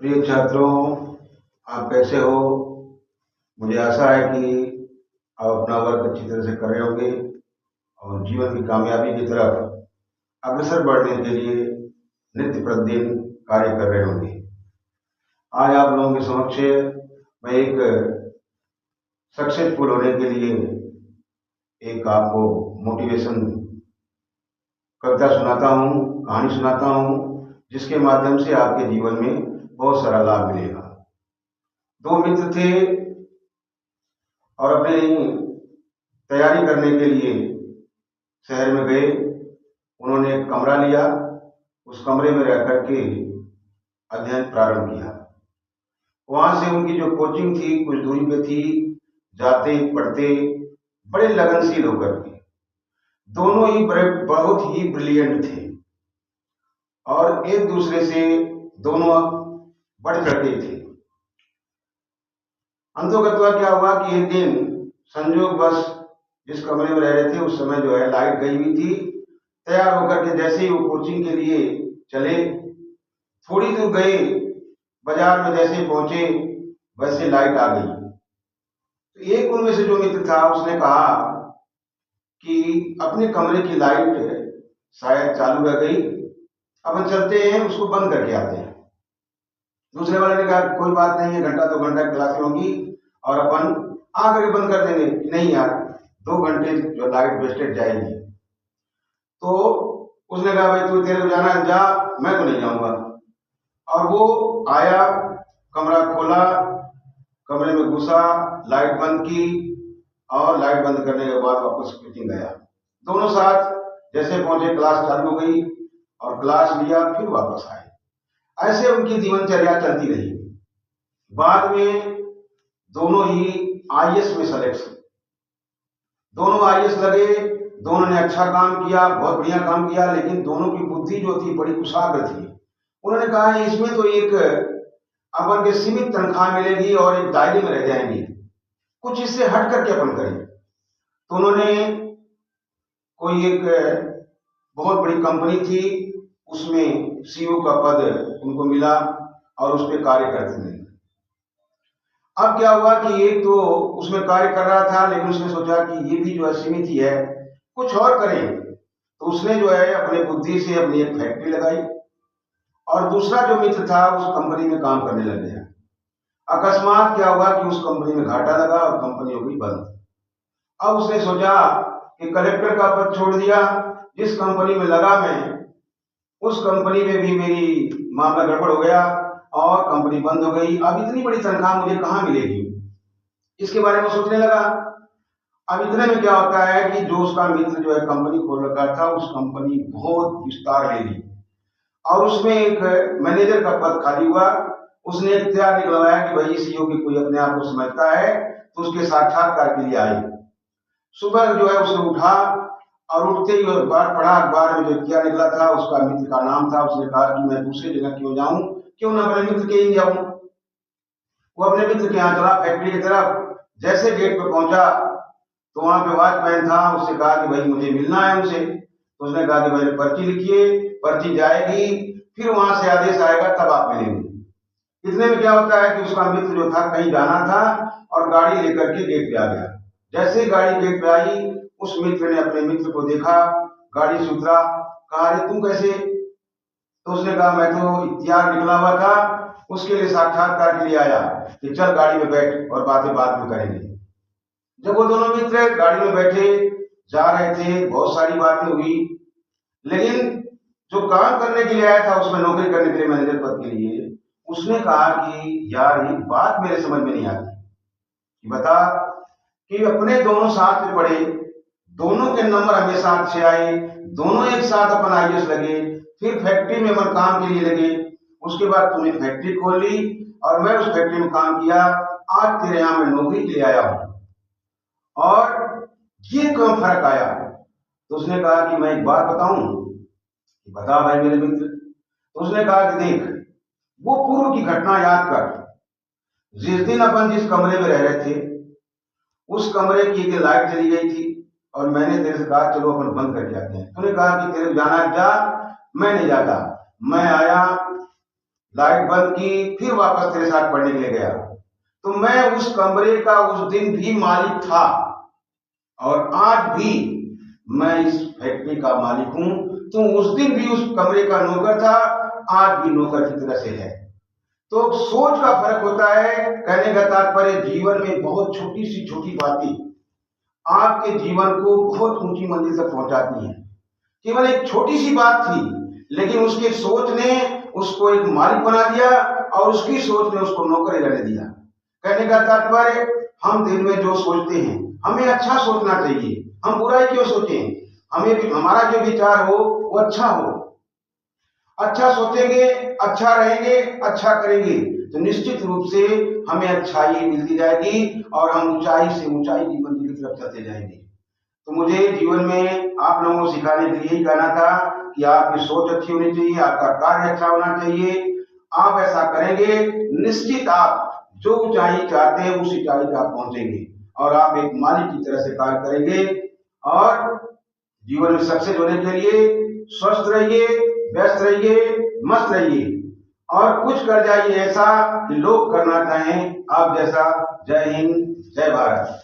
प्रिय छात्रों, आप कैसे हो? मुझे आशा है कि आप अपना वर्क अच्छी तरह से कर रहे होंगे और जीवन की कामयाबी की तरफ अग्रसर बढ़ने के लिए नित्य प्रतिदिन कार्य कर रहे होंगे। आज आप लोगों के समक्ष मैं एक सक्सेसफुल होने के लिए एक आपको मोटिवेशन कविता सुनाता हूँ, कहानी सुनाता हूँ, जिसके माध्यम से आपके जीवन में बहुत सारा लाभ मिलेगा। दो मित्र थे और अपनी तैयारी करने के लिए शहर में गए। उन्होंने एक कमरा लिया, उस कमरे में रह करके अध्ययन प्रारंभ किया। वहां से उनकी जो कोचिंग थी कुछ दूरी पे थी। जाते पढ़ते बड़े लगनशील होकर के दोनों ही बड़े बहुत ही ब्रिलियंट थे और एक दूसरे से दोनों बढ़ चढ़ते थे। अंतोगत्वा क्या हुआ कि एक दिन संयोग बस जिस कमरे में रह रहे थे उस समय जो है लाइट गई हुई थी। तैयार होकर के जैसे ही वो कोचिंग के लिए चले, थोड़ी दूर गए, बाजार में जैसे ही पहुंचे वैसे लाइट आ गई। तो एक उनमें से जो मित्र था उसने कहा कि अपने कमरे की लाइट शायद चालू रह गई, अपन चलते हैं उसको बंद करके आते हैं। दूसरे वाले ने कहा कोई बात नहीं है, घंटा 2 घंटा क्लास होगी और अपन आकर बंद कर देंगे। नहीं यार, 2 घंटे जो लाइट वेस्टेज जाएगी। तो उसने कहा भाई तू तेरे को जाना है जा, मैं तो नहीं जाऊंगा। और वो आया, कमरा खोला, कमरे में घुसा, लाइट बंद की और लाइट बंद करने के बाद वापस मीटिंग गया। दोनों साथ जैसे पहुंचे क्लास चालू हो गई और क्लास लिया, फिर वापस आए। ऐसे उनकी जीवनचर्या चलती रही। बाद में दोनों ही आईएएस में सिलेक्शन, दोनों आईएएस लगे, दोनों ने अच्छा काम किया, बहुत बढ़िया काम किया, लेकिन दोनों की बुद्धि जो थी बड़ी कुशाग्र थी। उन्होंने कहा इसमें तो एक अपन के सीमित तनख्वाह मिलेगी और एक दायरे में रह जाएंगे, कुछ इससे हट करके अपन करें। तो उन्होंने कोई एक बहुत बड़ी कंपनी थी, उसमें सीईओ का पद उनको मिला और उस पर कार्य करते थे। अब क्या हुआ कि एक तो उसमें कार्य कर रहा था, लेकिन उसने सोचा कि ये भी जो है सीमित ही है, कुछ और करें। तो उसने जो है अपने बुद्धि से अपनी एक फैक्ट्री लगाई और दूसरा जो मित्र था उस कंपनी में काम करने लग गया। अकस्मात क्या हुआ कि उस कंपनी में घाटा लगा और कंपनी हो गई बंद। अब उसने सोचा कि कलेक्टर का पद छोड़ दिया, जिस कंपनी में लगा मैं उस कंपनी में भी मेरी मामला गड़बड़ हो गया और कंपनी बंद हो गई। अब इतनी बड़ी तनख्वाह मुझे कहाँ मिलेगी, इसके बारे में सोचने लगा। अब इतने में क्या होता है कि जो उसका मित्र जो है कंपनी खोल रखा था, उस कंपनी बहुत विस्तार ले ली और उसमें एक मैनेजर का पद खाली हुआ। उसने इख्तियार निकलवाया कि भाई सीईओ की कोई अपने आप को समझता है तो उसके साक्षात्कार के लिए आई। सुबह जो है उसने उठा और उठते ही अखबार पढ़ा। अखबार में जो इख्तियार निकला था उसका मित्र का नाम था। उसने कहा कि मैं दूसरी जगह क्यों जाऊं, क्यों ना अपने मित्र के ही जाऊं। वो अपने मित्र के यहाँ चला फैक्ट्री की तरफ। जैसे गेट पर पहुंचा तो वहां पे वॉचमैन था, उससे कहा कि भाई मुझे मिलना है उनसे। तो उसने कहा कि भाई पर्ची लिखिए, पर्ची जाएगी, फिर वहां से आदेश आएगा तब आप मिलेंगे। इतने में क्या होता है कि उसका मित्र जो था कहीं जाना था और गाड़ी लेकर के गेट पे आ गया। जैसे ही गाड़ी गेट पे आई, उस मित्र ने अपने मित्र को देखा, गाड़ी से उतरा, कहा अरे तुम कैसे? तो उसने कहा मैं तो इख्तियार निकला हुआ था, उसके लिए साक्षात्कार के लिए आया कि चल गाड़ी में बैठ और बातें बाद में करेंगे। जब वो दोनों मित्र गाड़ी में बैठे जा रहे थे, बहुत सारी बातें हुई, लेकिन जो काम करने के लिए आया था उसमें नौकरी करने के लिए मैनेजर पद के लिए, उसने कहा कि यार ये बात मेरे समझ में नहीं आती कि बता कि अपने दोनों साथ में पढ़े, दोनों के नंबर हमेशा अच्छे आए, दोनों एक साथ अपन आईएएस लगे, फिर फैक्ट्री में अपन काम के लिए लगे, उसके बाद तूने फैक्ट्री खोल ली और मैं उस फैक्ट्री में काम किया, आज तेरे यहाँ मैं नौकरी के लिए आया हूं और ये कम फर्क आया। तो उसने कहा कि मैं एक बात बताऊं? कि बता भाई मेरे मित्र। तो उसने कहा कि देख, वो पूर्व की घटना याद कर। जिस दिन अपन जिस कमरे में रह रहे थे उस कमरे की एक लाइट चली गई थी और मैंने तेरे से कहा चलो अपन बंद करके आते हैं। तूने कहा कि तेरे जाना है जा, मैं नहीं जाता। मैं आया, लाइट बंद की, फिर वापस तेरे साथ पढ़ने के लिए गया। तो मैं उस कमरे का उस दिन भी मालिक था और आज भी मैं इस फैक्ट्री का मालिक हूं। तू उस दिन भी उस कमरे का नौकर था, आज भी नौकर की तरह से है। तो सोच का फर्क होता है। कहने का तात्पर्य जीवन में बहुत छोटी सी छोटी बातें आपके जीवन को बहुत ऊंची मंजिल तक पहुंचाती हैं। केवल एक छोटी सी बात थी, लेकिन उसके सोच ने उसको एक मालिक बना दिया और उसकी सोच ने उसको नौकर रहने दिया। कहने का तात्पर्य हम दिल में जो सोचते हैं हमें अच्छा सोचना चाहिए। हम बुराई क्यों सोचें? हमें भी हमारा जो विचार हो वो अच्छा हो। अच्छा सोचेंगे, अच्छा रहेंगे, अच्छा करेंगे तो निश्चित रूप से हमें अच्छाई मिलती जाएगी और हम ऊंचाई से ऊंचाई की मंजिल की तरफ चलते जाएंगे। तो मुझे जीवन में आप लोगों को सिखाने के लिए यही कहना था कि आपकी सोच अच्छी होनी चाहिए, आपका कार्य अच्छा होना चाहिए। आप ऐसा करेंगे, निश्चित आप जो ऊंचाई चाहते हैं उस ऊंचाई पर आप पहुंचेंगे और आप एक मालिक की तरह से कार्य करेंगे। और जीवन में सक्सेस होने के लिए स्वस्थ रहिए, व्यस्त रहिए, मस्त रहिए और कुछ कर जाइए ऐसा कि लोग करना चाहें आप जैसा। जय हिंद, जय भारत।